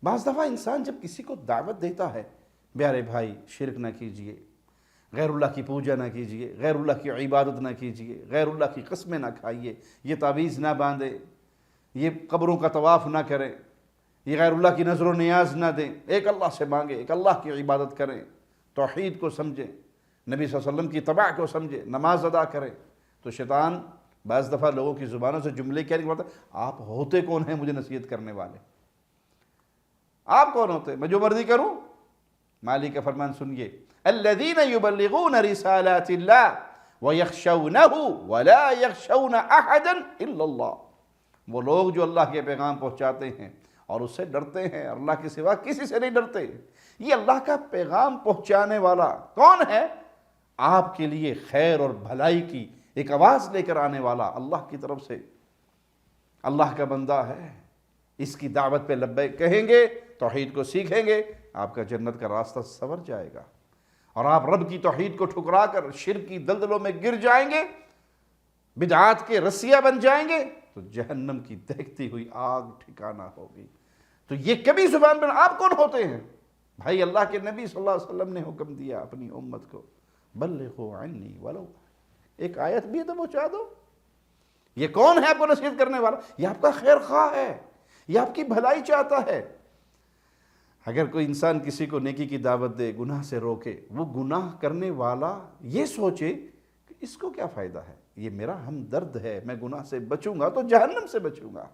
بعض دفعہ انسان جب کسی کو دعوت دیتا ہے، پیارے بھائی شرک نہ کیجئے، غیر اللہ کی پوجا نہ کیجئے، غیر اللہ کی عبادت نہ کیجئے، غیر اللہ کی قسمیں نہ کھائیے، یہ تعویذ نہ باندھے، یہ قبروں کا طواف نہ کریں، یہ غیر اللہ کی نظر و نیاز نہ دیں، ایک اللہ سے مانگیں، ایک اللہ کی عبادت کریں، توحید کو سمجھیں، نبی صلی اللہ علیہ وسلم کی اتباع کو سمجھیں، نماز ادا کریں، تو شیطان بعض دفعہ لوگوں کی زبانوں سے جملے کیا نکلتا ہے، آپ ہوتے کون ہیں مجھے نصیحت کرنے والے؟ آپ کون ہوتے ہیں؟ میں جو مرضی کروں؟ مالک کا فرمان سنیے، الذین یبلغون رسالات اللہ ویخشونہ ولا یخشون احدا الا اللہ، وہ لوگ جو اللہ کے پیغام پہنچاتے ہیں اور اس سے ڈرتے ہیں، اللہ کے سوا کسی سے نہیں ڈرتے۔ یہ اللہ کا پیغام پہنچانے والا کون ہے؟ آپ کے لیے خیر اور بھلائی کی ایک آواز لے کر آنے والا اللہ کی طرف سے، اللہ کا بندہ ہے، اس کی دعوت پہ لبیک کہیں گے، توحید کو سیکھیں گے، آپ کا جنت کا راستہ سنور جائے گا، اور آپ رب کی توحید کو ٹھکرا کر شرک کی دلدلوں میں گر جائیں گے، بدعات کے رسیہ بن جائیں گے، تو جہنم کی دہکتی ہوئی آگ ٹھکانہ ہوگی۔ تو یہ کبھی زبان پر آپ کون ہوتے ہیں؟ بھائی اللہ کے نبی صلی اللہ علیہ وسلم نے حکم دیا اپنی امت کو، بلغوا عنی ولو، ایک آیت بھی تو پہنچا دو۔ یہ کون ہے آپ کو نصیحت کرنے والا؟ یہ آپ کا خیر خواہ ہے، یہ آپ کی بھلائی چاہتا ہے۔ اگر کوئی انسان کسی کو نیکی کی دعوت دے، گناہ سے روکے، وہ گناہ کرنے والا یہ سوچے کہ اس کو کیا فائدہ ہے، یہ میرا ہمدرد ہے، میں گناہ سے بچوں گا تو جہنم سے بچوں گا۔